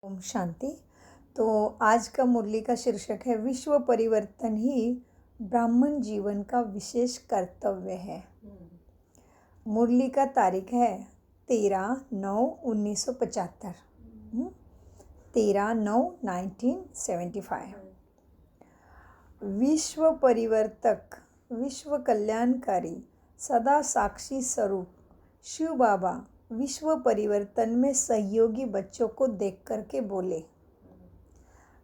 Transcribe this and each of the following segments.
ओम शांति। तो आज का मुरली का शीर्षक है विश्व परिवर्तन ही ब्राह्मण जीवन का विशेष कर्तव्य है। मुरली का तारीख है 13/9/1975, 13/9/1975। विश्व परिवर्तक, विश्व कल्याणकारी, सदा साक्षी स्वरूप शिव बाबा विश्व परिवर्तन में सहयोगी बच्चों को देख करके बोले,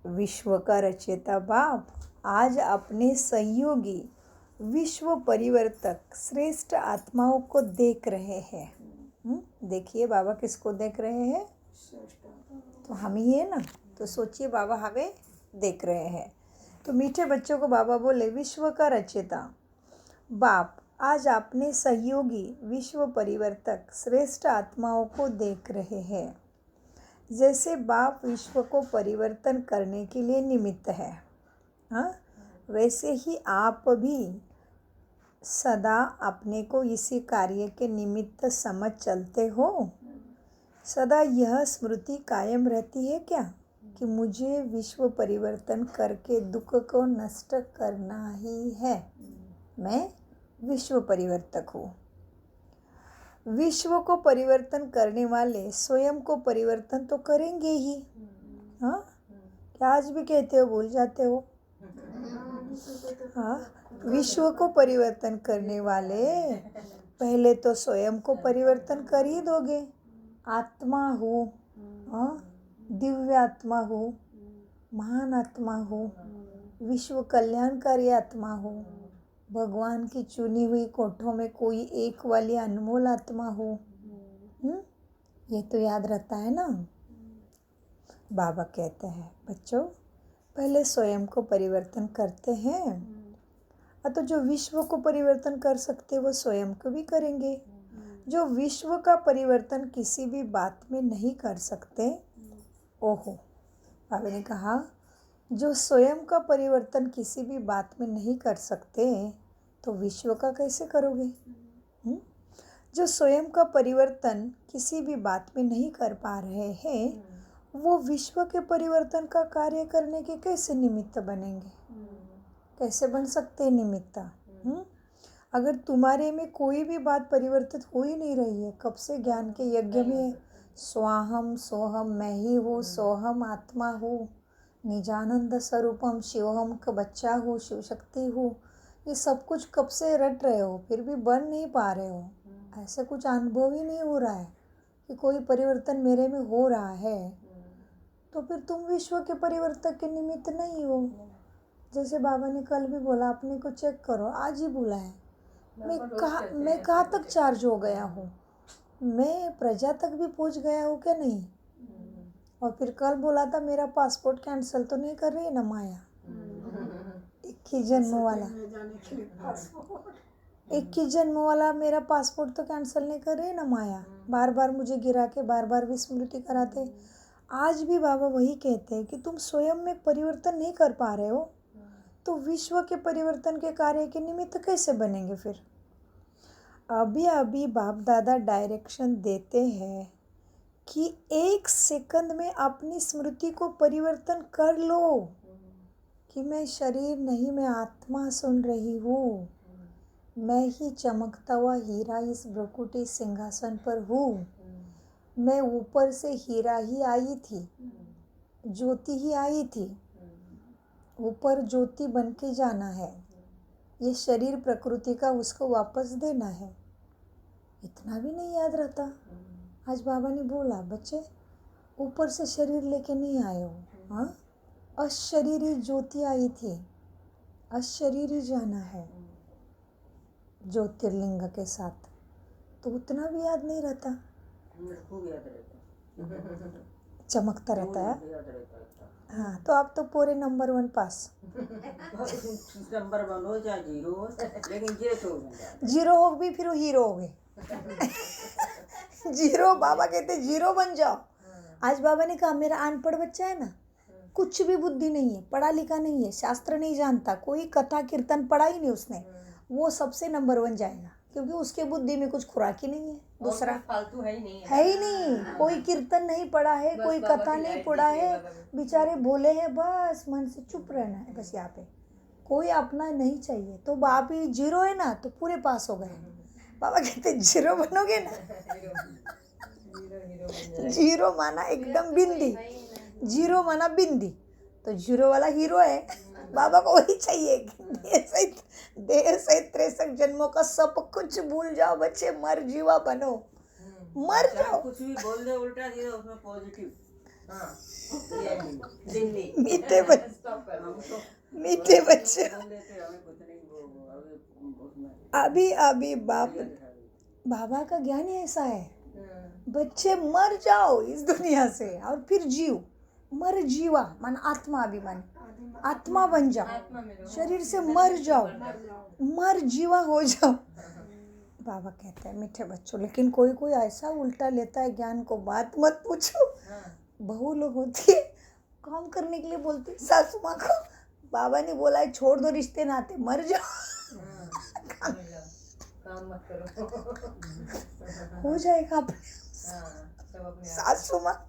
विश्व का रचयिता बाप आज अपने सहयोगी विश्व परिवर्तक श्रेष्ठ आत्माओं को देख रहे हैं। देखिए बाबा किसको देख रहे हैं? तो हम ही है ना। तो सोचिए बाबा हमें देख रहे हैं। तो मीठे बच्चों को बाबा बोले, विश्व का रचयिता बाप आज अपने सहयोगी विश्व परिवर्तक श्रेष्ठ आत्माओं को देख रहे हैं। जैसे बाप विश्व को परिवर्तन करने के लिए निमित्त है, वैसे ही आप भी सदा अपने को इसी कार्य के निमित्त समझ चलते हो। सदा यह स्मृति कायम रहती है क्या कि मुझे विश्व परिवर्तन करके दुख को नष्ट करना ही है। मैं विश्व परिवर्तक हूँ। विश्व को परिवर्तन करने वाले स्वयं को परिवर्तन तो करेंगे ही। क्या आज भी कहते हो, भूल जाते हो? विश्व को परिवर्तन करने वाले पहले तो स्वयं को परिवर्तन कर ही दोगे। आत्मा हूँ, दिव्य आत्मा हूँ, महान आत्मा हूँ, विश्व कल्याणकारी आत्मा हूँ, भगवान की चुनी हुई कोठों में कोई एक वाली अनमोल आत्मा हो। ये तो याद रहता है ना। बाबा कहते हैं, बच्चों पहले स्वयं को परिवर्तन करते हैं, तो जो विश्व को परिवर्तन कर सकते वो स्वयं को भी करेंगे। जो विश्व का परिवर्तन किसी भी बात में नहीं कर सकते, ओहो, बाबा ने कहा जो स्वयं का परिवर्तन किसी भी बात में नहीं कर सकते तो विश्व का कैसे करोगे? जो स्वयं का परिवर्तन किसी भी बात में नहीं कर पा रहे हैं, वो विश्व के परिवर्तन का कार्य करने के कैसे निमित्त बनेंगे? कैसे बन सकते हैं निमित्त? अगर तुम्हारे में कोई भी बात परिवर्तित हो ही नहीं रही है, कब से ज्ञान के यज्ञ में स्वाहम सोहम मैं ही हूँ, सोहम आत्मा हूँ, निजानंद स्वरूपम शिवहम का बच्चा हूँ, शिव शक्ति हूँ, ये सब कुछ कब से रट रहे हो, फिर भी बन नहीं पा रहे हो। ऐसे कुछ अनुभव ही नहीं हो रहा है कि कोई परिवर्तन मेरे में हो रहा है, तो फिर तुम विश्व के परिवर्तन के निमित्त नहीं हो। जैसे बाबा ने कल भी बोला, अपने को चेक करो, आज ही बोला है, मैं कहाँ तक चार्ज हो गया हूँ, मैं प्रजा तक भी पहुँच गया हूँ क्या नहीं। और फिर कल बोला था मेरा पासपोर्ट कैंसिल तो नहीं कर रही है ना माया, एक ही जन्म वाला मेरा पासपोर्ट तो कैंसिल नहीं कर रही है ना माया। बार बार मुझे गिरा के बार बार विस्मृति कराते। आज भी बाबा वही कहते हैं कि तुम स्वयं में परिवर्तन नहीं कर पा रहे हो, तो विश्व के परिवर्तन के कार्य के निमित्त कैसे बनेंगे फिर? अभी अभी बाप दादा डायरेक्शन देते हैं कि 1 सेकंड में अपनी स्मृति को परिवर्तन कर लो कि मैं शरीर नहीं, मैं आत्मा सुन रही हूँ, मैं ही चमकता हुआ हीरा इस भ्रकुटी सिंहासन पर हूँ, मैं ऊपर से हीरा ही आई थी, ज्योति ही आई थी, ऊपर ज्योति बन के जाना है, ये शरीर प्रकृति का उसको वापस देना है। इतना भी नहीं याद रहता। आज बाबा ने बोला, बच्चे ऊपर से शरीर लेके नहीं आए हो, अशरीरी ज्योति आई थी, अशरीरी जाना है ज्योतिर्लिंग के साथ। तो उतना भी याद नहीं रहता, चमकता रहता है। हाँ, तो आप तो पूरे नंबर 1 पास। नंबर 1 हो या 0 हो, लेकिन ये तो 0 हो भी फिर हीरो हो गए। 0 बाबा कहते 0 बन जाओ। आज बाबा ने कहा मेरा अनपढ़ बच्चा है ना, कुछ भी बुद्धि नहीं है, पढ़ा लिखा नहीं है, शास्त्र नहीं जानता, कोई कथा कीर्तन पढ़ा ही नहीं उसने, वो सबसे नंबर 1 जाएगा। क्योंकि उसके बुद्धि में कुछ खुराक ही नहीं है दूसरा, फालतू है ही नहीं है ही नहीं। कोई कीर्तन नहीं पढ़ा है, कोई कथा नहीं पढ़ा है, बेचारे भोले हैं, बस मन से चुप रहना है बस। यहाँ पे कोई अपना नहीं चाहिए। तो बाप ही जीरो है ना, तो पूरे पास हो गए। बाबा कहते जीरो बनोगे ना, जीरो माना एकदम बिंदी, जीरो माना बिंदी, तो जीरो वाला हीरो है। बाबा को वही चाहिए कि देह सहित 63 जन्मों का सब कुछ भूल जाओ बच्चे, मर जीवा बनो, मर जाओ। कुछ भी बोल दे उल्टा सीधा उसमें पॉजिटिव। दिल्ली मीठे बच्चे, स्टॉप कर मीठे बच्चे। बोल देते हमें कुछ नहीं उसमें अभी अभी बाबा का ज्ञान ही ऐसा है, बच्चे मर जाओ इस दुनिया से और फिर जीव, मर जीवा मन आत्मा अभिमान, आत्मा बन जाओ, शरीर से मर जाओ, मर जीवा हो जाओ। बाबा कहते हैं मीठे बच्चों, लेकिन कोई कोई ऐसा उल्टा लेता है ज्ञान को, बात मत पूछो। बहु लोग होती है काम करने के लिए बोलती सासू माँ को, बाबा ने बोला है छोड़ दो रिश्ते नाते, मर जाओ, काम मत करो। हो जाएगा अपने। सब अपने सासू माँ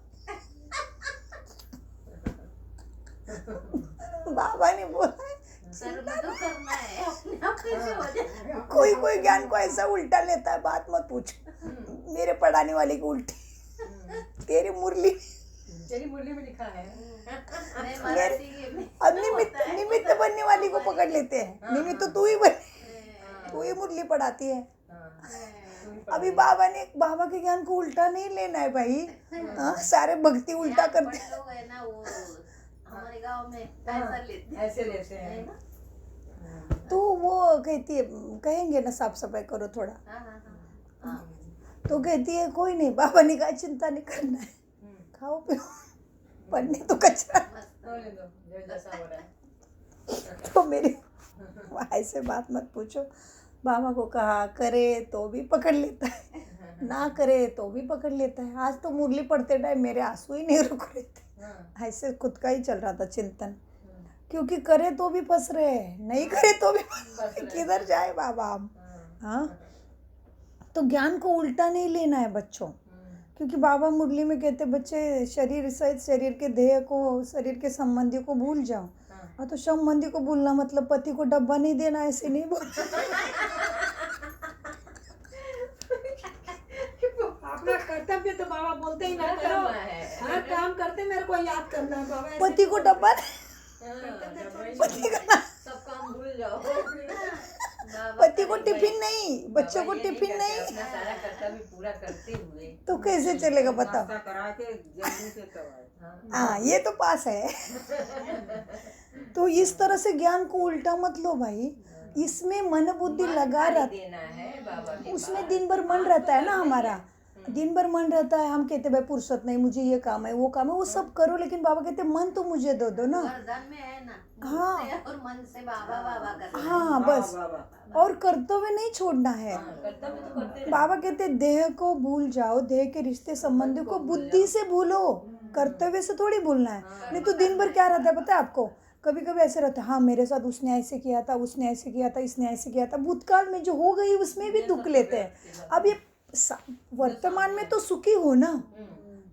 बाबा ने बोला है करना है, अपने आप कैसे हो जाए। कोई कोई ज्ञान को ऐसा उल्टा लेता है, बात मत पूछो। मेरे पढ़ाने वाले की उल्टी, तेरी मुरली, तेरी मुरली में लिखा है। मैं मराठी के अब निमित्त बनने वाली को पकड़ लेते हैं। निमित्त तो तू ही बन, तू ही मुरली पढ़ाती है। अभी बाबा के ज्ञान को उल्टा नहीं लेना है भाई। हाँ, सारे भक्ति उल्टा करते हैं। लोग है ना, वो हमारे गांव में ऐसा लेते हैं, ऐसे लेते हैं है ना। तो वो कहती है, कहेंगे ना साफ सफाई करो थोड़ा, हाँ हाँ हाँ, तो कहती है कोई नहीं, बाबा ने कहा चिंता नहीं करना है, खाओ पियो, पढ़ने तो कचरा। होने दो, जो जैसा हो रहा है। तो मेरी ऐसे बात मत पूछो। बाबा को कहा करे तो भी पकड़ लेता है, ना करे तो भी पकड़ लेता है। आज तो मुरली पढ़ते टाइम मेरे आंसू ही नहीं रुक रहे थे, ऐसे खुद का ही चल रहा था चिंतन, क्योंकि करे तो भी फंस रहे हैं, नहीं करे तो भी फंस रहे, किधर जाए बाबा हम। हाँ, तो ज्ञान को उल्टा नहीं लेना है बच्चों, क्योंकि बाबा मुरली में कहते बच्चे शरीर सहित शरीर के देह को, शरीर के संबंधी को भूल जाओ। हाँ, तो संबंधी को भूलना मतलब पति को डब्बा नहीं देना, ऐसे नहीं बोल। अपना कर्तव्य तो बाबा बोलते ही ना करो, हर काम करते मेरे को याद करना है बाबा। ऐसे पति को डब्बा पति का, सब काम भूल जाओ। पति को टिफिन नहीं, बच्चों को टिफिन नहीं, अपना सारा कर्तव्य पूरा करते हुए तो कैसे चलेगा बताओ। नाश्ता करा के जल्दी से तब आए। हाँ, ये तो पास है। तो इस तरह से ज्ञान को उल्टा मत लो भाई, इसमें मन बुद्धि लगा रहता, देना है बाबा के उसमें दिन भर मन रहता है ना हमारा, दिन भर मन रहता है। हम कहते भाई फुर्सत नहीं, मुझे ये काम है वो काम है, वो सब करो, लेकिन बाबा कहते मन तो मुझे दो दो ना। वरदान में है ना, हाँ। मुंह से और मन से बाबा बाबा करना है। हाँ बस, और कर्तव्य नहीं छोड़ना है। कर्तव्य तो करते बाबा कहते देह को भूल जाओ, देह के रिश्ते संबंधों को बुद्धि से भूलो, कर्तव्य से थोड़ी भूलना है। नहीं तो दिन भर क्या रहता है पता है आपको, कभी कभी ऐसे रहता है, हाँ मेरे साथ उसने ऐसे किया था, उसने ऐसे किया था, इसने ऐसे किया था, भूतकाल में जो हो गई उसमें भी दुख लेते हैं। अब ये वर्तमान में तो सुखी हो ना,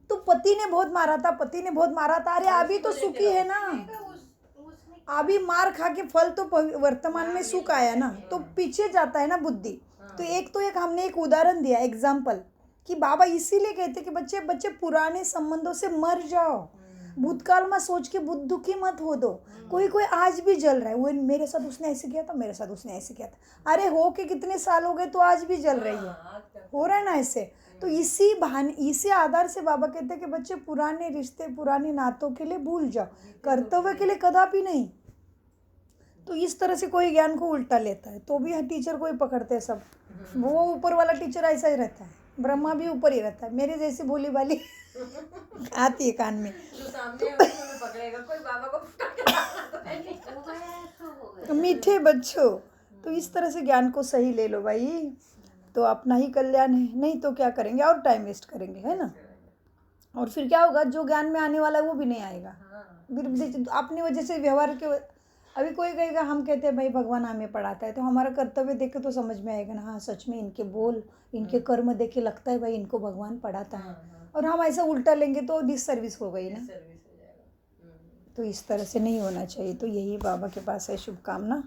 तो पति ने बहुत मारा था, पति ने बहुत मारा था, अरे अभी तो सुखी है ना, अभी मार खा के फल तो वर्तमान में सुख आया ना, तो पीछे जाता है ना बुद्धि। तो एक हमने एक उदाहरण दिया, एग्जाम्पल, कि बाबा इसीलिए कहते कि बच्चे बच्चे पुराने संबंधों से मर जाओ, भूतकाल में सोच के दुखी मत हो दो। कोई कोई आज भी जल रहा है, वो मेरे साथ उसने ऐसे किया था, मेरे साथ उसने ऐसे किया था, अरे हो के कितने साल हो गए तो आज भी जल रही है, हो रहा है ना ऐसे। तो इसी आधार से बाबा कहते हैं कि बच्चे पुराने रिश्ते, पुराने नातों के लिए भूल जाओ, कर्तव्य के लिए कदापि नहीं। तो इस तरह से कोई ज्ञान को उल्टा लेता है, तो भी टीचर को ही पकड़ते हैं सब। वो ऊपर वाला टीचर ऐसा ही रहता है, ब्रह्मा भी ऊपर ही रहता है, मेरे जैसी भोली वाली आती है कान में। जो सामने पकड़ेगा कोई बाबा को हो गया तो हो गया। मीठे बच्चों, तो इस तरह से ज्ञान को सही ले लो भाई, तो अपना ही कल्याण है, नहीं तो क्या करेंगे और टाइम वेस्ट करेंगे, है ना। और फिर क्या होगा, जो ज्ञान में आने वाला है वो भी नहीं आएगा, फिर अपनी वजह से व्यवहार के अभी कोई कहेगा, हम कहते हैं भाई भगवान हमें पढ़ाता है, तो हमारा कर्तव्य देख के तो समझ में आएगा ना, हाँ सच में इनके बोल, इनके कर्म देख के लगता है भाई इनको भगवान पढ़ाता है। और हम ऐसा उल्टा लेंगे तो डिससर्विस हो गई ना। सर्विस हो जाएगा। तो इस तरह से नहीं होना चाहिए। तो यही बाबा के पास है शुभकामना।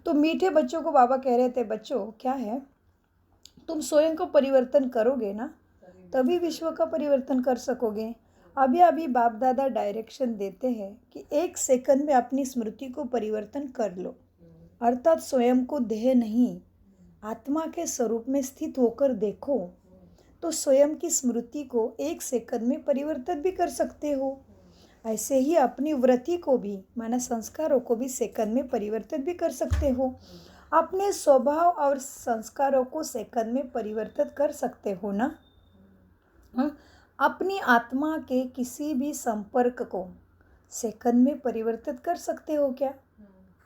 तो मीठे बच्चों को बाबा कह रहे थे, बच्चों क्या है, तुम स्वयं को परिवर्तन करोगे ना, तभी विश्व का परिवर्तन कर सकोगे। अभी अभी बाप दादा डायरेक्शन देते हैं कि 1 सेकंड में अपनी स्मृति को परिवर्तन कर लो, अर्थात स्वयं को देह नहीं आत्मा के स्वरूप में स्थित होकर देखो, तो स्वयं की स्मृति को 1 सेकंड में परिवर्तन भी कर सकते हो। ऐसे ही अपनी वृत्ति को भी, माना संस्कारों को भी सेकंड में परिवर्तित भी कर सकते हो। अपने स्वभाव और संस्कारों को सेकंड में परिवर्तित कर सकते हो ना। अपनी आत्मा के किसी भी संपर्क को सेकंड में परिवर्तित कर सकते हो क्या?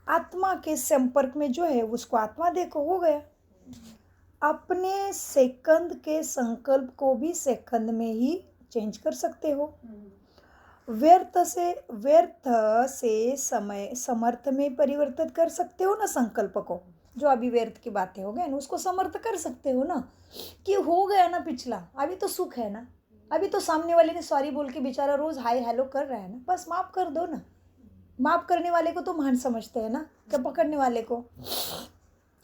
आत्मा के संपर्क में जो है उसको आत्मा देखो, हो गया। अपने सेकंड के संकल्प को भी सेकंड में ही चेंज कर सकते हो। व्यर्थ से समय समर्थ में परिवर्तित कर सकते हो ना। संकल्प को, जो अभी व्यर्थ की बातें हो गए ना, उसको समर्थ कर सकते हो ना, कि हो गया ना पिछला, अभी तो सुख है ना, अभी तो सामने वाले ने सॉरी बोल के बेचारा रोज हाय हेलो कर रहा है ना, बस माफ कर दो ना। माफ करने वाले को तो महान समझते हैं ना, क्या पकड़ने वाले को।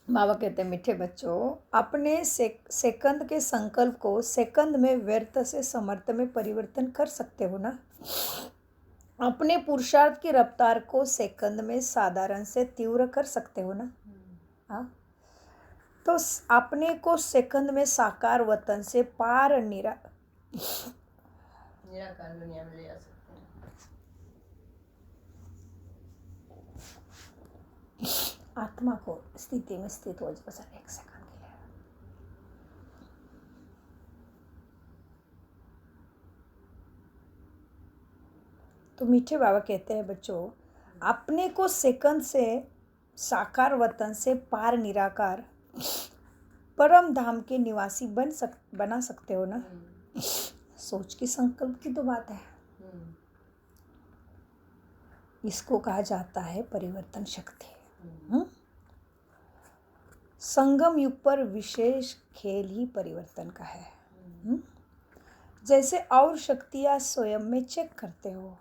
बाबा कहते हैं, मीठे बच्चों, अपने सेकंद के संकल्प को सेकंड में व्यर्थ से समर्थ में परिवर्तन कर सकते हो ना। अपने पुरुषार्थ की रफ्तार को सेकंड में साधारण से तीव्र कर सकते हो ना। हाँ, तो अपने को सेकंड में साकार वतन से पार निराकार दुनिया में ले जा सकते हैं। आत्मा को स्थिति में स्थित हो जाओ सर 1 सेकंड के लिए। तो मीठे बाबा कहते हैं, बच्चों, अपने को सेकंड से साकार वतन से पार निराकार परम धाम के निवासी बना सकते हो ना। सोच की संकल्प की तो बात है। इसको कहा जाता है परिवर्तन शक्ति। संगम युग पर विशेष खेल ही परिवर्तन का है। जैसे और शक्तियां स्वयं में चेक करते हो,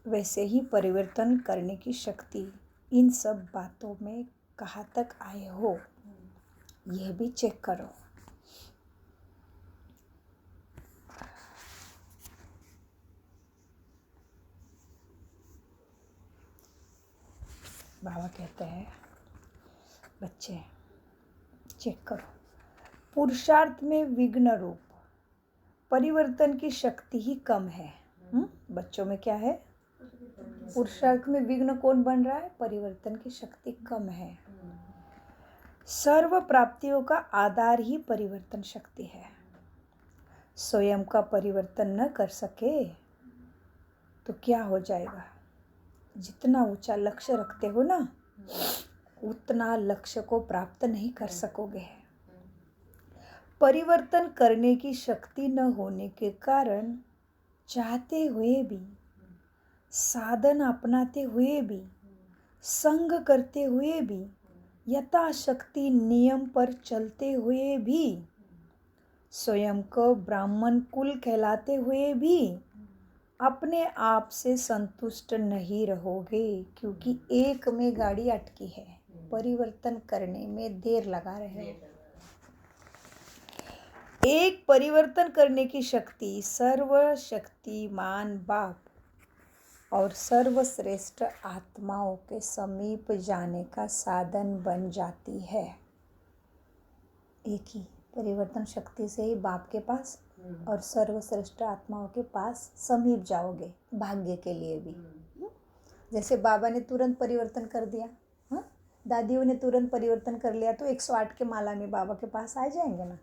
वैसे ही परिवर्तन करने की शक्ति इन सब बातों में कहाँ तक आए हो, यह भी चेक करो। बाबा कहते हैं, बच्चे चेक करो, पुरुषार्थ में विघ्न रूप परिवर्तन की शक्ति ही कम है। बच्चों में क्या है? पुरुषार्थ में विघ्न कौन बन रहा है? परिवर्तन की शक्ति कम है। सर्व प्राप्तियों का आधार ही परिवर्तन शक्ति है। स्वयं का परिवर्तन न कर सके तो क्या हो जाएगा? जितना ऊंचा लक्ष्य रखते हो ना, उतना लक्ष्य को प्राप्त नहीं कर सकोगे। परिवर्तन करने की शक्ति न होने के कारण चाहते हुए भी, साधन अपनाते हुए भी, संग करते हुए भी, यथाशक्ति नियम पर चलते हुए भी, स्वयं को ब्राह्मण कुल कहलाते हुए भी अपने आप से संतुष्ट नहीं रहोगे, क्योंकि एक में गाड़ी अटकी है, परिवर्तन करने में देर लगा रहे हो। एक परिवर्तन करने की शक्ति सर्वशक्तिमान बाप और सर्वश्रेष्ठ आत्माओं के समीप जाने का साधन बन जाती है। एक ही परिवर्तन शक्ति से ही बाप के पास और सर्वश्रेष्ठ आत्माओं के पास समीप जाओगे, भाग्य के लिए भी। जैसे बाबा ने तुरंत परिवर्तन कर दिया, दादियों ने तुरंत परिवर्तन कर लिया, तो 108 के माला में बाबा के पास आ जाएंगे ना।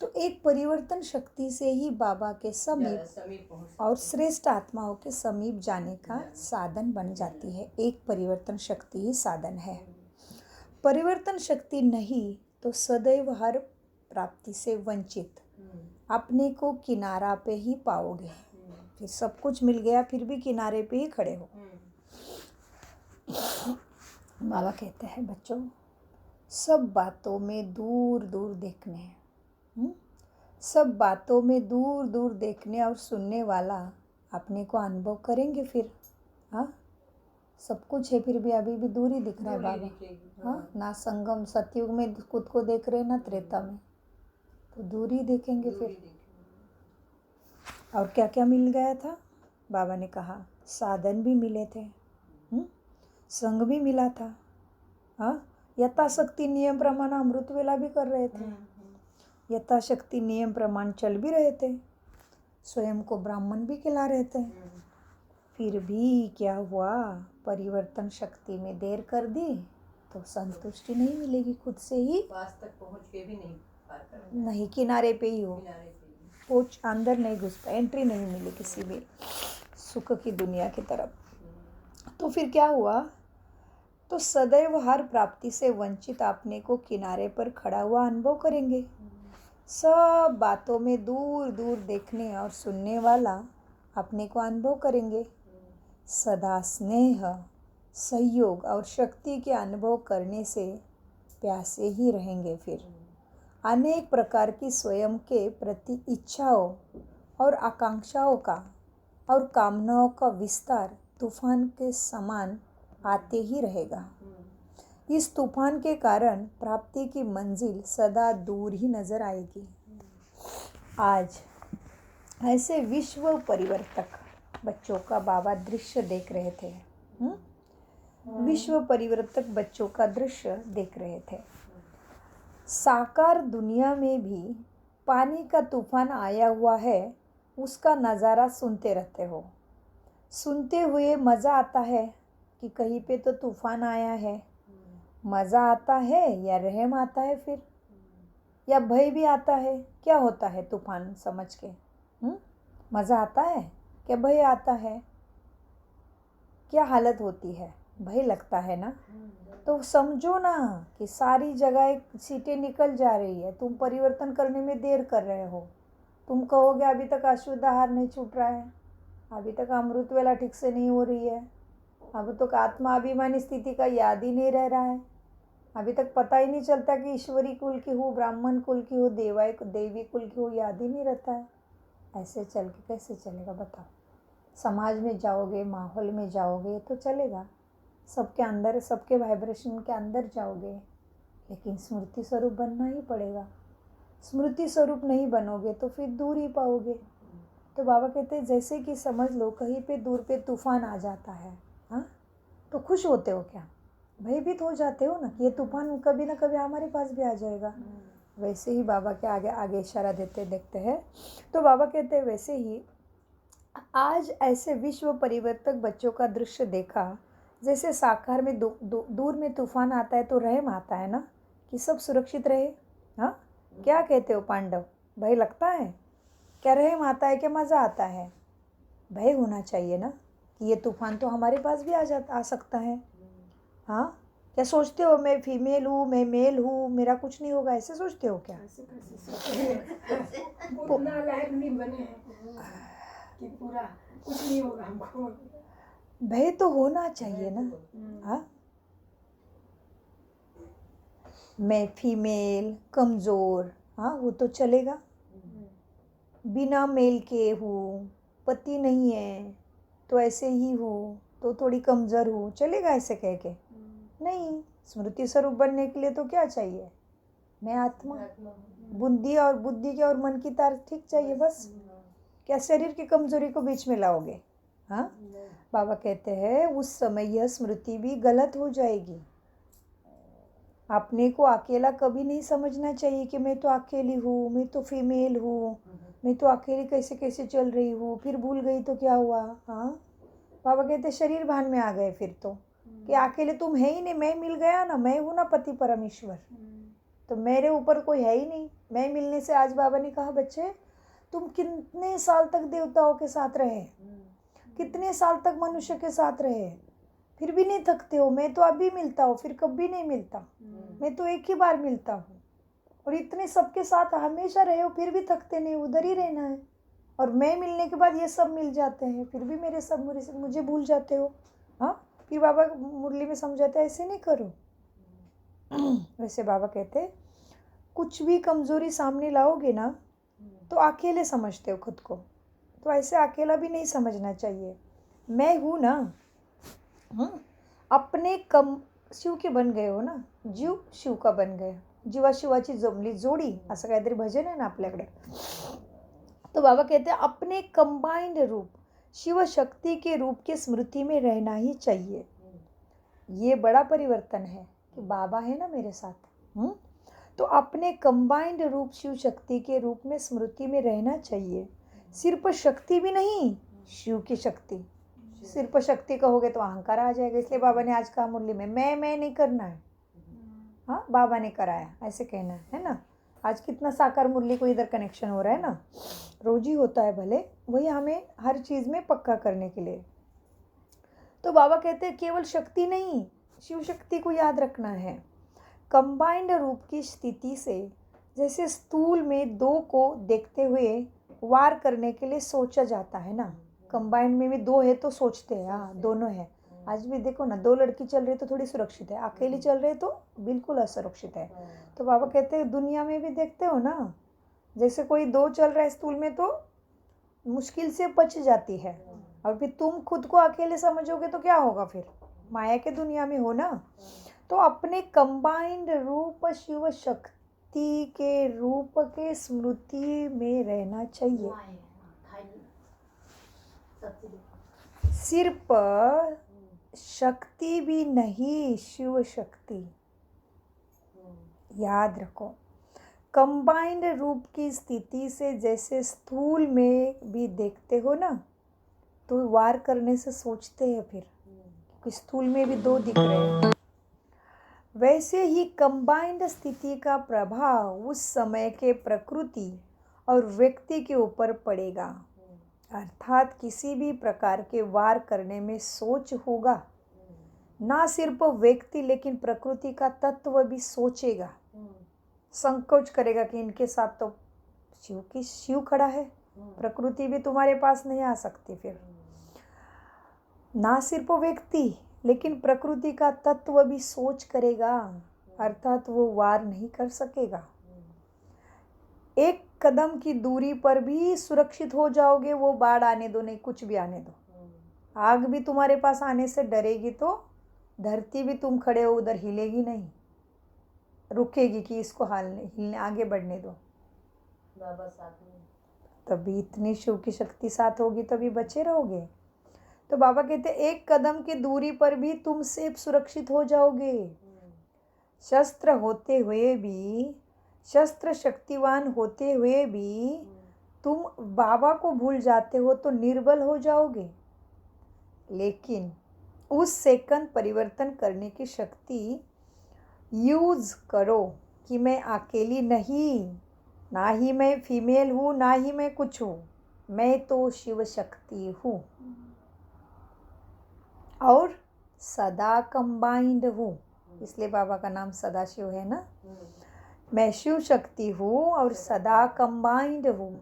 तो एक परिवर्तन शक्ति से ही बाबा के समीप और श्रेष्ठ आत्माओं के समीप जाने का साधन बन जाती है। एक परिवर्तन शक्ति ही साधन है। परिवर्तन शक्ति नहीं तो सदैव हर प्राप्ति से वंचित, अपने को किनारा पे ही पाओगे। फिर सब कुछ मिल गया, फिर भी किनारे पे ही खड़े हो। बाबा कहते हैं बच्चों, सब बातों में दूर दूर देखने हैं। सब बातों में दूर दूर देखने और सुनने वाला अपने को अनुभव करेंगे फिर। हाँ, सब कुछ है फिर भी अभी भी दूर ही दिख रहा है बाबा। हाँ, ना संगम सतयुग में खुद को देख रहे ना त्रेता में, तो दूर ही देखेंगे फिर। और क्या क्या मिल गया था? बाबा ने कहा साधन भी मिले थे, संग भी मिला था। हाँ, यथाशक्ति नियम प्रमाण अमृत वेला भी कर रहे थे, यथाशक्ति नियम प्रमाण चल भी रहे थे, स्वयं को ब्राह्मण भी खिला रहे थे। फिर भी क्या हुआ? परिवर्तन शक्ति में देर कर दी तो संतुष्टि नहीं मिलेगी खुद से ही। पास तक पहुंच के भी नहीं पार कर नहीं, किनारे पे ही हो, किनारे पे ही। पहुंच अंदर नहीं घुस पाए, एंट्री नहीं मिली किसी भी सुख की दुनिया की तरफ। तो फिर क्या हुआ? तो सदैव हर प्राप्ति से वंचित अपने को किनारे पर खड़ा हुआ अनुभव करेंगे। सब बातों में दूर दूर देखने और सुनने वाला अपने को अनुभव करेंगे। सदा स्नेह, सहयोग और शक्ति के अनुभव करने से प्यासे ही रहेंगे। फिर अनेक प्रकार की स्वयं के प्रति इच्छाओं और आकांक्षाओं का और कामनाओं का विस्तार तूफान के समान आते ही रहेगा। इस तूफान के कारण प्राप्ति की मंजिल सदा दूर ही नजर आएगी। आज ऐसे विश्व परिवर्तक बच्चों का बाबा दृश्य देख रहे थे। विश्व परिवर्तक बच्चों का दृश्य देख रहे थे। साकार दुनिया में भी पानी का तूफान आया हुआ है, उसका नज़ारा सुनते रहते हो। सुनते हुए मज़ा आता है कि कहीं पे तो तूफान आया है। मज़ा आता है या रहम आता है फिर, या भय भी आता है? क्या होता है तूफान समझ के? मज़ा आता है क्या भय आता है? क्या हालत होती है? भय लगता है ना। तो समझो ना कि सारी जगह सीटें निकल जा रही है, तुम परिवर्तन करने में देर कर रहे हो। तुम कहोगे अभी तक अशुद्ध आहार नहीं छूट रहा है, अभी तक अमृत वेला ठीक से नहीं हो रही है, अब तक आत्माभिमानी स्थिति का याद ही नहीं रह रहा है, अभी तक पता ही नहीं चलता कि ईश्वरी कुल की हो, ब्राह्मण कुल की हो, देवी कुल की हो, याद ही नहीं रहता है। ऐसे चल के कैसे चलेगा बताओ? समाज में जाओगे, माहौल में जाओगे तो चलेगा, सबके अंदर, सबके वाइब्रेशन के अंदर जाओगे, लेकिन स्मृति स्वरूप बनना ही पड़ेगा। स्मृति स्वरूप नहीं बनोगे तो फिर दूर ही पाओगे। तो बाबा कहते हैं जैसे कि समझ लो कहीं पे दूर पे तूफान आ जाता है, हाँ, तो खुश होते हो क्या? भयभीत हो जाते हो ना कि ये तूफान कभी ना कभी हमारे पास भी आ जाएगा। वैसे ही बाबा के आगे आगे इशारा देते देखते हैं। तो बाबा कहते हैं वैसे ही आज ऐसे विश्व परिवर्तक बच्चों का दृश्य देखा, जैसे साकार में दूर में तूफान आता है तो रहम आता है ना कि सब सुरक्षित रहे। हाँ, क्या कहते हो पांडव? भय लगता है क्या? रहम आता है क्या? मज़ा आता है? भय होना चाहिए ना कि ये तूफान तो हमारे पास भी आ सकता है। हाँ, क्या सोचते हो मैं फीमेल हूँ, मैं मेल हूँ, मेरा कुछ नहीं होगा, ऐसे सोचते हो क्या? उतना लायक नहीं बने कि पूरा कुछ नहीं होगा हमको। भय तो होना चाहिए ना। हाँ, मैं फीमेल, कमज़ोर, हाँ वो तो चलेगा। बिना मेल के हूँ, पति नहीं है तो ऐसे ही हूँ, तो थोड़ी कमज़ोर हूँ, चलेगा ऐसे कह के? नहीं, स्मृति स्वरूप बनने के लिए तो क्या चाहिए? मैं आत्मा, बुद्धि के और मन की तार ठीक चाहिए बस। क्या शरीर की कमजोरी को बीच में लाओगे? हाँ, बाबा कहते हैं उस समय यह स्मृति भी गलत हो जाएगी। अपने को अकेला कभी नहीं समझना चाहिए कि मैं तो अकेली हूँ, मैं तो फीमेल हूँ, मैं तो अकेली कैसे कैसे चल रही हूँ, फिर भूल गई तो क्या हुआ? हाँ, बाबा कहते शरीर भान में आ गए फिर तो कि अकेले तुम है ही नहीं, मैं मिल गया ना, मैं हूँ ना पति परमेश्वर, तो मेरे ऊपर कोई है ही नहीं। मैं मिलने से आज बाबा ने कहा बच्चे तुम कितने साल तक देवताओं के साथ रहे, कितने साल तक मनुष्य के साथ रहे, फिर भी नहीं थकते हो। मैं तो अभी मिलता हूँ, फिर कभी नहीं मिलता, मैं तो एक ही बार मिलता हूँ, और इतने सबके साथ हमेशा रहे हो फिर भी थकते नहीं, उधर ही रहना है। और मैं मिलने के बाद ये सब मिल जाते हैं, फिर भी मेरे सब मुझे भूल जाते हो। हाँ, फिर बाबा मुरली में समझाते ऐसे नहीं करो। वैसे बाबा कहते कुछ भी कमज़ोरी सामने लाओगे ना तो अकेले समझते हो खुद को, तो ऐसे अकेला भी नहीं समझना चाहिए। मैं हूँ ना, अपने शिव के बन गए हो ना, जीव शिव का बन गए, जीवा शिवाची जमली जोडी, असं काहीतरी भजन आहे ना आपल्याकडे। तो बाबा कहते हैं अपने कंबाइंड रूप शिव शक्ति के रूप के स्मृति में रहना ही चाहिए। ये बड़ा परिवर्तन है कि बाबा है ना मेरे साथ। तो अपने कंबाइंड रूप शिव शक्ति के रूप में स्मृति में रहना चाहिए। सिर्फ शक्ति भी नहीं, शिव की शक्ति। सिर्फ शक्ति कहोगे तो अहंकार आ जाएगा, इसलिए बाबा ने आज कहा मुरली में मैं नहीं करना है, हाँ बाबा ने कराया ऐसे कहना है ना। आज कितना साकार मुरली को इधर कनेक्शन हो रहा है ना, रोज ही होता है भले, वही हमें हर चीज़ में पक्का करने के लिए। तो बाबा कहते हैं केवल शक्ति नहीं, शिव शक्ति को याद रखना है। कंबाइंड रूप की स्थिति से, जैसे स्थूल में दो को देखते हुए वार करने के लिए सोचा जाता है ना, कंबाइंड में भी दो है तो सोचते हैं हाँ दोनों है। आज भी देखो ना, दो लड़की चल रही तो थोड़ी सुरक्षित है, अकेली चल रही तो बिल्कुल असुरक्षित है। तो बाबा कहते हैं दुनिया में भी देखते हो ना, जैसे कोई दो चल रहा है स्थूल में तो मुश्किल से बच जाती है, और फिर तुम खुद को अकेले समझोगे तो क्या होगा, फिर माया के दुनिया में हो ना। तो अपने कंबाइंड रूप शिव शक्ति के रूप के स्मृति में रहना चाहिए। सिर्फ शक्ति भी नहीं, शिव शक्ति याद रखो। कंबाइंड रूप की स्थिति से, जैसे स्थूल में भी देखते हो ना, तो वार करने से सोचते हैं फिर कि स्थूल में भी दो दिख रहे हैं, वैसे ही कंबाइंड स्थिति का प्रभाव उस समय के प्रकृति और व्यक्ति के ऊपर पड़ेगा। अर्थात किसी भी प्रकार के वार करने में सोच होगा, ना सिर्फ व्यक्ति लेकिन प्रकृति का तत्व भी सोचेगा, संकोच करेगा कि इनके साथ तो शिव खड़ा है, प्रकृति भी तुम्हारे पास नहीं आ सकती। फिर ना सिर्फ व्यक्ति लेकिन प्रकृति का तत्व भी सोच करेगा, अर्थात वो वार नहीं कर सकेगा। एक कदम की दूरी पर भी सुरक्षित हो जाओगे, वो बाढ़ आने दो नहीं कुछ भी आने दो, आग भी तुम्हारे पास आने से डरेगी तो धरती भी तुम खड़े हो उधर हिलेगी नहीं, रुकेगी कि इसको हिलने आगे बढ़ने दो। बाबा साथ में, तभी इतनी शिव की शक्ति साथ होगी तभी बचे रहोगे। तो बाबा कहते एक कदम की दूरी पर भी तुम से सुरक्षित हो जाओगे। शस्त्र होते हुए भी, शस्त्र शक्तिवान होते हुए भी तुम बाबा को भूल जाते हो तो निर्बल हो जाओगे। लेकिन उस सेकंड परिवर्तन करने की शक्ति यूज़ करो कि मैं अकेली नहीं, ना ही मैं फीमेल हूँ, ना ही मैं कुछ हूँ, मैं तो शिव शक्ति हूँ और सदा कंबाइंड हूँ, इसलिए बाबा का नाम सदाशिव है ना। मैं शिव शक्ति हूँ और सदा कंबाइंड हूँ,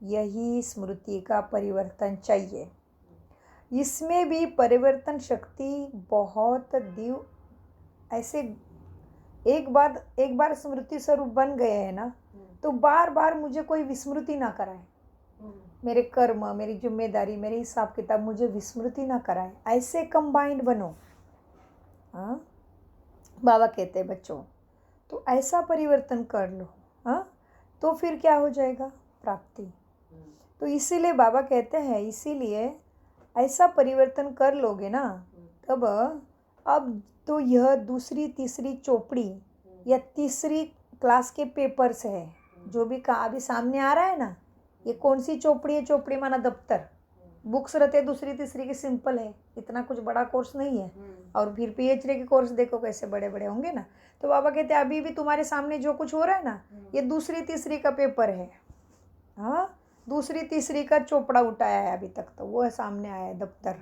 यही स्मृति का परिवर्तन चाहिए। इसमें भी परिवर्तन शक्ति बहुत ऐसे एक बार स्मृति स्वरूप बन गए हैं ना, तो बार बार मुझे कोई विस्मृति ना कराए, मेरे कर्म, मेरी जिम्मेदारी, मेरे हिसाब किताब मुझे विस्मृति ना कराए, ऐसे कंबाइंड बनो। हाँ बाबा कहते हैं बच्चों, तो ऐसा परिवर्तन कर लो, हाँ तो फिर क्या हो जाएगा, प्राप्ति। तो इसीलिए बाबा कहते हैं, इसीलिए ऐसा परिवर्तन कर लोगे ना, तब अब तो यह दूसरी तीसरी चोपड़ी या तीसरी क्लास के पेपर्स है जो भी अभी सामने आ रहा है ना, ये कौन सी चोपड़ी है, चोपड़ी माना दफ्तर, बुक्स रहते दूसरी तीसरी की, सिंपल है, इतना कुछ बड़ा कोर्स नहीं है। और फिर पीएचडी के कोर्स देखो कैसे बड़े बड़े होंगे ना। तो बाबा कहते हैं अभी भी तुम्हारे सामने जो कुछ हो रहा है ना, ये दूसरी तीसरी का पेपर है। हाँ दूसरी तीसरी का चोपड़ा उठाया है अभी तक, तो वो है सामने आया है दफ्तर,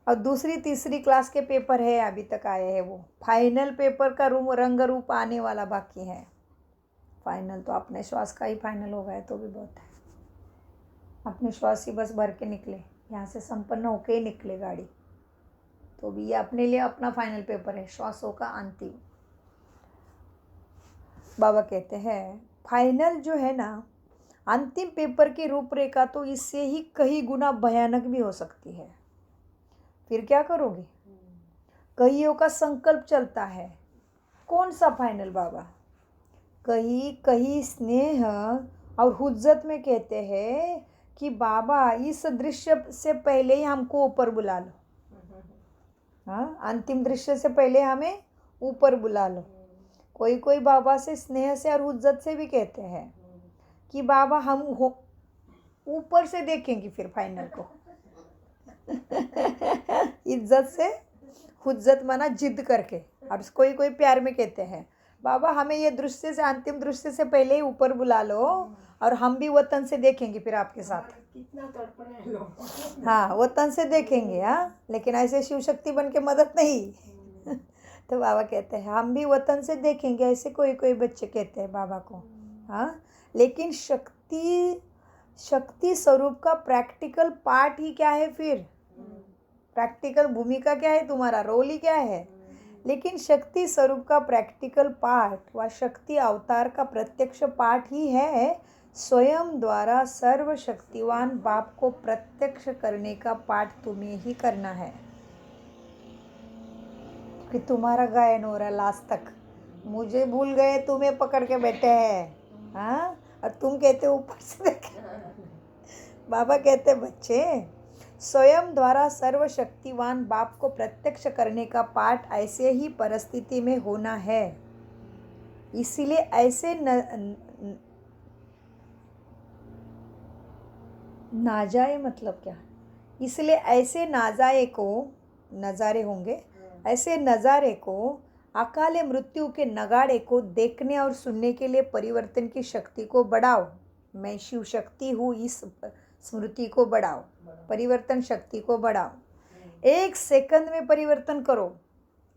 और दूसरी तीसरी क्लास के पेपर है अभी तक आए हैं, वो फाइनल पेपर का रंग रूप आने वाला बाकी है। फाइनल तो अपने श्वास का ही फाइनल हो गया तो भी बहुत है, अपने श्वास ही बस भर के निकले, यहाँ से संपन्न होके ही निकले गाड़ी, तो भी ये अपने लिए अपना फाइनल पेपर है, श्वासों का अंतिम। बाबा कहते हैं फाइनल जो है ना, अंतिम पेपर की रूपरेखा तो इससे ही कई गुना भयानक भी हो सकती है। फिर क्या करोगे? कईयों का संकल्प चलता है। कौन सा फाइनल बाबा? कहीं स्नेह और हुज्जत में कहते हैं कि बाबा इस दृश्य से पहले ही हमको ऊपर बुला लो। हाँ, अंतिम दृश्य से पहले हमें ऊपर बुला लो। कोई बाबा से स्नेह से और हुज्जत से भी कहते हैं कि बाबा हम ऊपर से देखेंगे फिर फाइनल को। इज्जत से, हुज्जत माना जिद करके। और कोई प्यार में कहते हैं बाबा हमें ये दृश्य से, अंतिम दृश्य से पहले ही ऊपर बुला लो और हम भी वतन से देखेंगे फिर आपके साथ। कितना तड़पड़े हैं लोग। हाँ, वतन से देखेंगे। हाँ, लेकिन ऐसे शिव शक्ति बन के मदद नहीं। तो बाबा कहते हैं हम भी वतन से देखेंगे, ऐसे कोई बच्चे कहते हैं बाबा को। हाँ, लेकिन शक्ति स्वरूप का प्रैक्टिकल पार्ट ही क्या है फिर? प्रैक्टिकल भूमिका क्या है तुम्हारा? रोल ही क्या है? लेकिन शक्ति स्वरूप का प्रैक्टिकल पार्ट व शक्ति अवतार का प्रत्यक्ष पार्ट ही है स्वयं द्वारा सर्वशक्तिवान बाप को प्रत्यक्ष करने का पाठ तुम्हें ही करना है। कि तुम्हारा गायन हो रहा है लास्ट तक, मुझे भूल गए, तुम्हें पकड़ के बैठे हैं। हाँ, और तुम कहते हो ऊपर से देखे। बाबा कहते बच्चे स्वयं द्वारा सर्वशक्तिवान बाप को प्रत्यक्ष करने का पाठ ऐसे ही परिस्थिति में होना है। इसीलिए ऐसे नाजाए मतलब क्या? इसलिए ऐसे नाजाए को, नज़ारे होंगे, ऐसे नज़ारे को अकाले मृत्यु के नगाड़े को देखने और सुनने के लिए परिवर्तन की शक्ति को बढ़ाओ। मैं शिव शक्ति हूँ, इस स्मृति को बढ़ाओ, परिवर्तन शक्ति को बढ़ाओ। 1 सेकंड में परिवर्तन करो।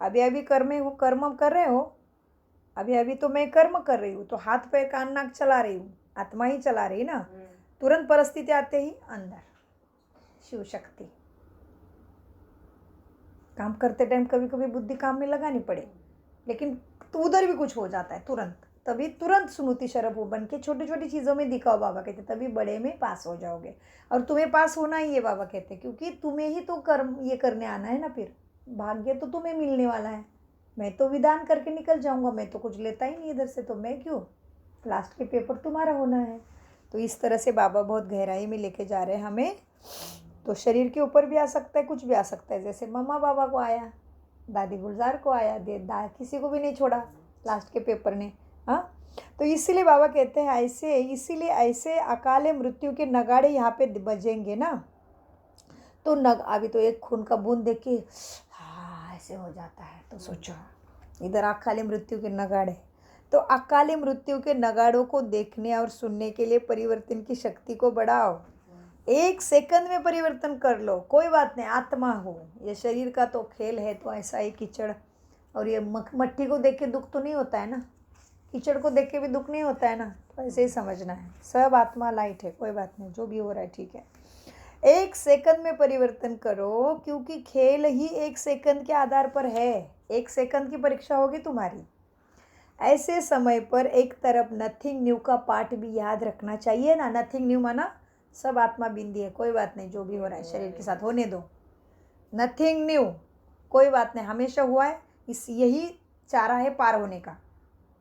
अभी कर्म कर रहे हो, अभी तो मैं कर्म कर रही हूँ, तो हाथ पैर कान नाक चला रही हूँ, आत्मा ही चला रही ना। तुरंत परिस्थिति आते ही अंदर शिव शक्ति। काम करते टाइम कभी कभी बुद्धि काम में लगानी पड़े, लेकिन तो उधर भी कुछ हो जाता है तुरंत। तभी तुरंत स्मृति शरभ बन के छोटी छोटी चीज़ों में दिखाओ। बाबा कहते तभी बड़े में पास हो जाओगे। और तुम्हें पास होना ही है बाबा कहते, क्योंकि तुम्हें ही तो कर्म ये करने आना है ना। फिर भाग्य तो तुम्हें मिलने वाला है। मैं तो विधान करके निकल जाऊंगा, मैं तो कुछ लेता ही नहीं इधर से, तो मैं क्यों? लास्ट के पेपर तुम्हारा होना है। तो इस तरह से बाबा बहुत गहराई में लेके जा रहे हैं हमें। तो शरीर के ऊपर भी आ सकता है, कुछ भी आ सकता है। जैसे मम्मा बाबा को आया, दादी गुलजार को आया, किसी को भी नहीं छोड़ा लास्ट के पेपर ने। हाँ, तो इसीलिए बाबा कहते हैं इसीलिए ऐसे अकाले मृत्यु के नगाड़े यहाँ पे बजेंगे ना। तो अभी तो एक खून का बूंद देख के हाँ ऐसे हो जाता है, तो सोचो इधर अकाले मृत्यु के नगाड़े। तो अकाले मृत्यु के नगाड़ों को देखने और सुनने के लिए परिवर्तन की शक्ति को बढ़ाओ। 1 सेकंड में परिवर्तन कर लो, कोई बात नहीं। आत्मा हो, ये शरीर का तो खेल है, तो ऐसा ही कीचड़ और ये मट्टी को देख के दुख तो नहीं होता है ना, कीचड़ को देख के भी दुख नहीं होता है ना। तो ऐसे ही समझना है, सब आत्मा लाइट है, कोई बात नहीं, जो भी हो रहा है ठीक है। 1 सेकंड में परिवर्तन करो, क्योंकि खेल ही 1 सेकंड के आधार पर है। 1 सेकंड की परीक्षा होगी तुम्हारी। ऐसे समय पर एक तरफ नथिंग न्यू का पाठ भी याद रखना चाहिए ना। नथिंग न्यू माना सब आत्मा बिंदी है, कोई बात नहीं, जो भी हो रहा है शरीर के साथ होने दो। नथिंग न्यू, कोई बात नहीं, हमेशा हुआ है। यही चारा है पार होने का,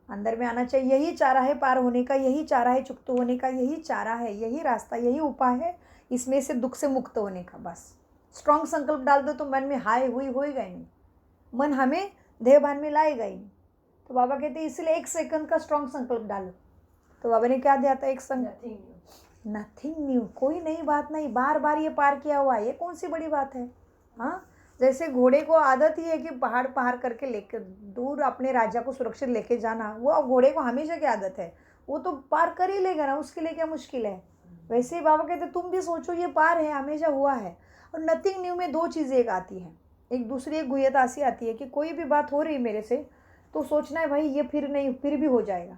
अंदर में आना चाहिए। यही चारा है पार होने का, यही चारा है चुक्त होने का, यही चारा है, यही रास्ता, यही उपाय है इसमें से दुख से मुक्त होने का। बस स्ट्रॉन्ग संकल्प डाल दो तो मन में हाय हुई होएगा ही नहीं, मन हमें देहभान में लाएगा ही नहीं। तो बाबा कहते हैं इसलिए 1 सेकंड का स्ट्रॉन्ग संकल्प डालो। तो बाबा ने क्या दिया था? एक नथिंग न्यू, कोई नई बात नहीं, बार बार ये पार किया हुआ है, ये कौन सी बड़ी बात है। हाँ, जैसे घोड़े को आदत ही है कि पहाड़ पार करके लेकर दूर अपने राजा को सुरक्षित लेके जाना, वो घोड़े को हमेशा की आदत है, वो तो पार कर ही लेगा ना, उसके लिए क्या मुश्किल है। वैसे ही बाबा कहते तुम भी सोचो ये पार है, हमेशा हुआ है। और नथिंग न्यू में 2 चीज़ें एक आती हैं, एक दूसरी एक गुह्यतासी आती है कि कोई भी बात हो रही मेरे से तो सोचना है भाई ये फिर नहीं, फिर भी हो जाएगा।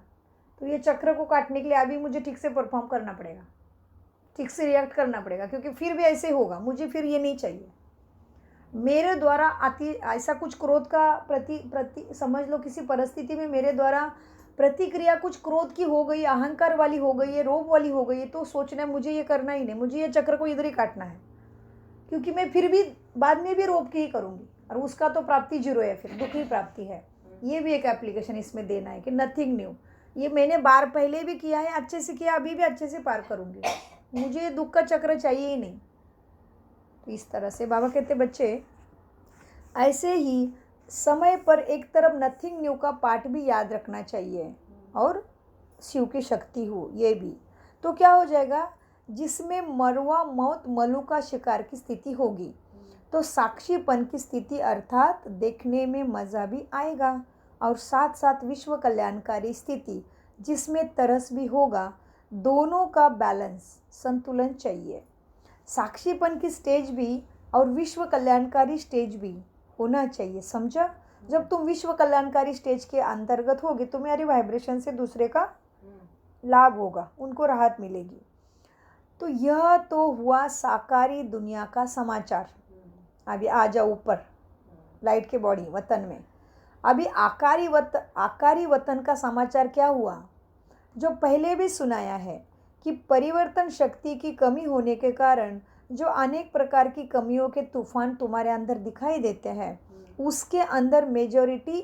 तो ये चक्र को काटने के लिए अभी मुझे ठीक से परफॉर्म करना पड़ेगा, ठीक से रिएक्ट करना पड़ेगा, क्योंकि फिर भी ऐसे होगा, मुझे फिर ये नहीं चाहिए। मेरे द्वारा अति ऐसा कुछ क्रोध का प्रति समझ लो किसी परिस्थिति में मेरे द्वारा प्रतिक्रिया कुछ क्रोध की हो गई, अहंकार वाली हो गई है, रोब वाली हो गई है, तो सोचना है मुझे ये करना ही नहीं, मुझे ये चक्र को इधर ही काटना है, क्योंकि मैं फिर भी बाद में भी रोब की ही करूँगी और उसका तो प्राप्ति जीरो है, फिर दुख ही प्राप्ति है। ये भी एक एप्लीकेशन इसमें देना है कि नथिंग न्यू, ये मैंने बार पहले भी किया है, अच्छे से किया, अभी भी अच्छे से पार करूँगी, मुझे दुख का चक्र चाहिए ही नहीं। तो इस तरह से बाबा कहते बच्चे ऐसे ही समय पर एक तरफ नथिंग न्यू का पाठ भी याद रखना चाहिए और शिव की शक्ति हो ये भी, तो क्या हो जाएगा, जिसमें मरवा मौत मलू का शिकार की स्थिति होगी तो साक्षीपन की स्थिति अर्थात देखने में मज़ा भी आएगा और साथ साथ विश्व कल्याणकारी स्थिति जिसमें तरस भी होगा, दोनों का बैलेंस संतुलन चाहिए। साक्षीपन की स्टेज भी और विश्व कल्याणकारी स्टेज भी होना चाहिए, समझा। जब तुम विश्व कल्याणकारी स्टेज के अंतर्गत होगे तुम्हारी वाइब्रेशन से दूसरे का लाभ होगा, उनको राहत मिलेगी। तो यह तो हुआ साकारी दुनिया का समाचार। अभी आ जाओ ऊपर लाइट के बॉडी वतन में। अभी आकारी वतन का समाचार क्या हुआ, जो पहले भी सुनाया है कि परिवर्तन शक्ति की कमी होने के कारण जो अनेक प्रकार की कमियों के तूफान तुम्हारे अंदर दिखाई देते हैं, उसके अंदर मेजॉरिटी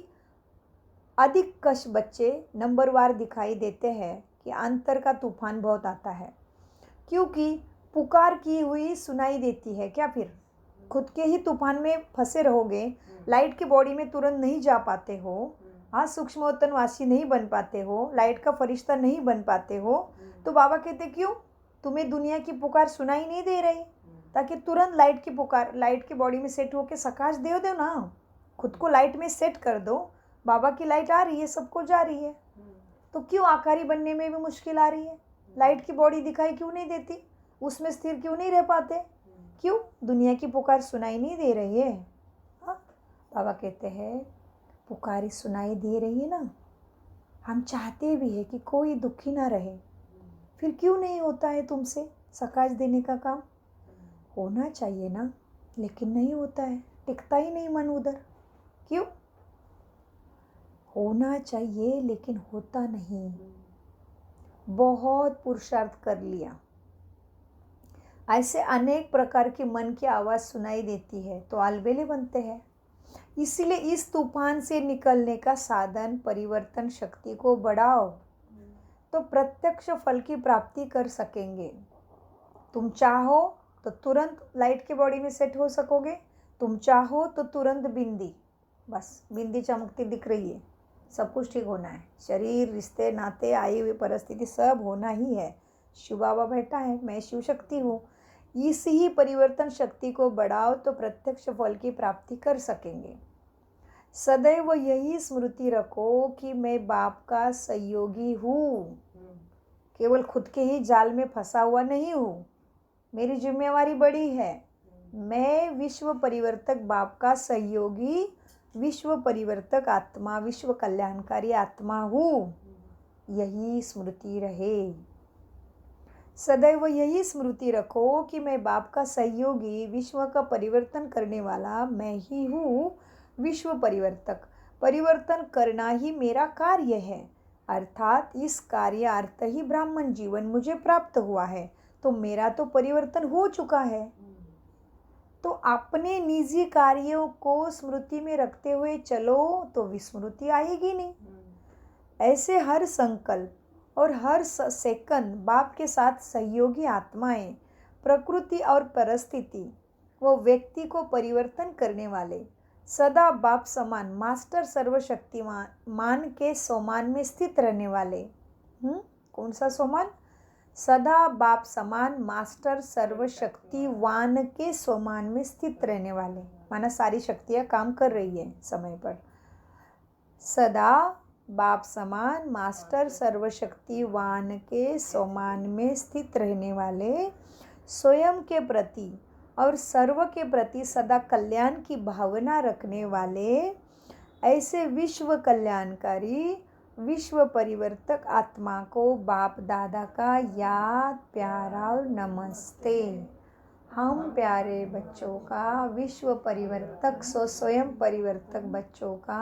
अधिक कश बच्चे नंबरवार दिखाई देते हैं कि अंतर का तूफान बहुत आता है, क्योंकि पुकार की हुई सुनाई देती है। क्या फिर खुद के ही तूफान में फंसे रहोगे, लाइट की बॉडी में तुरंत नहीं जा पाते हो, हाँ सूक्ष्मवतनवासी नहीं बन पाते हो, लाइट का फरिश्ता नहीं बन पाते हो, तो बाबा कहते क्यों, तुम्हें दुनिया की पुकार सुनाई नहीं दे रही, ताकि तुरंत लाइट की पुकार लाइट की बॉडी में सेट होके सकाश दे दो ना, खुद को लाइट में सेट कर दो। बाबा की लाइट आ रही है, सबको जा रही है, तो क्यों आकारी बनने में भी मुश्किल आ रही है, लाइट की बॉडी दिखाई क्यों नहीं देती, उसमें स्थिर क्यों नहीं रह पाते, क्यों दुनिया की पुकार सुनाई नहीं दे रही है। हाँ बाबा कहते हैं पुकारी सुनाई दे रही है ना, हम चाहते भी है कि कोई दुखी ना रहे, फिर क्यों नहीं होता है तुमसे सकाश देने का काम, होना चाहिए ना, लेकिन नहीं होता है, टिकता ही नहीं मन उधर, क्यों, होना चाहिए लेकिन होता नहीं, बहुत पुरुषार्थ कर लिया, ऐसे अनेक प्रकार की मन की आवाज़ सुनाई देती है तो अलबेले बनते हैं। इसीलिए इस तूफान से निकलने का साधन परिवर्तन शक्ति को बढ़ाओ तो प्रत्यक्ष फल की प्राप्ति कर सकेंगे। तुम चाहो तो तुरंत लाइट के बॉडी में सेट हो सकोगे, तुम चाहो तो तुरंत बिंदी, बस बिंदी चमकती दिख रही है, सब कुछ ठीक होना है, शरीर रिश्ते नाते आई हुई परिस्थिति सब होना ही है। शिव बाबा बैठा है, मैं शिव शक्ति हूँ, इस ही परिवर्तन शक्ति को बढ़ाओ तो प्रत्यक्ष फल की प्राप्ति कर सकेंगे। सदैव यही स्मृति रखो कि मैं बाप का सहयोगी हूँ, केवल खुद के ही जाल में फंसा हुआ नहीं हूँ, मेरी जिम्मेवारी बड़ी है, मैं विश्व परिवर्तक बाप का सहयोगी, विश्व परिवर्तक आत्मा, विश्व कल्याणकारी आत्मा हूँ, यही स्मृति रहे। सदैव यही स्मृति रखो कि मैं बाप का सहयोगी, विश्व का परिवर्तन करने वाला मैं ही हूँ, विश्व परिवर्तक, परिवर्तन करना ही मेरा कार्य है, अर्थात इस कार्यार्थ ही ब्राह्मण जीवन मुझे प्राप्त हुआ है, तो मेरा तो परिवर्तन हो चुका है। तो अपने निजी कार्यों को स्मृति में रखते हुए चलो तो विस्मृति आएगी नहीं। ऐसे हर संकल्प और हर सेकंड बाप के साथ सहयोगी आत्माएं, प्रकृति और परिस्थिति वो व्यक्ति को परिवर्तन करने वाले, सदा बाप समान मास्टर सर्वशक्तिमान मान के सोमान में स्थित रहने वाले। कौन सा सोमान, सदा बाप समान मास्टर सर्वशक्तिवान के सोमान में स्थित रहने वाले, माना सारी शक्तियाँ काम कर रही है समय पर, सदा बाप समान मास्टर सर्वशक्तिवान के सोमान में स्थित रहने वाले, स्वयं के प्रति और सर्व के प्रति सदा कल्याण की भावना रखने वाले, ऐसे विश्व कल्याणकारी विश्व परिवर्तक आत्मा को बाप दादा का याद प्यारा और नमस्ते। हम प्यारे बच्चों का विश्व परिवर्तक स्वयं परिवर्तक बच्चों का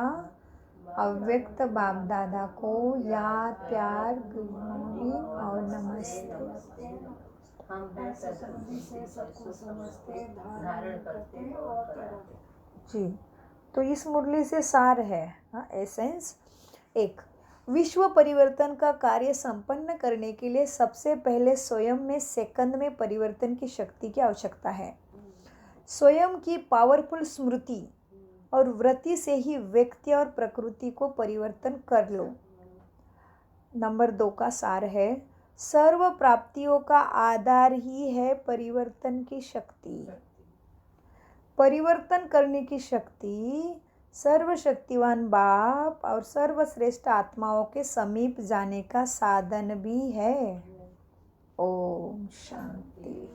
अव्यक्त बाप दादा को याद प्यार गुड मॉर्निंग और नमस्ते। हम हैं सबको समझते धारण करते और कराते। जी, तो इस मुरली से सार है एसेंस। एक, विश्व परिवर्तन का कार्य संपन्न करने के लिए सबसे पहले स्वयं में सेकंड में परिवर्तन की शक्ति की आवश्यकता है। स्वयं की पावरफुल स्मृति और वृत्ति से ही व्यक्ति और प्रकृति को परिवर्तन कर लो। नंबर 2 का सार है, सर्व प्राप्तियों का आधार ही है परिवर्तन की शक्ति। परिवर्तन करने की शक्ति सर्वशक्तिवान बाप और सर्वश्रेष्ठ आत्माओं के समीप जाने का साधन भी है। ओम शांति।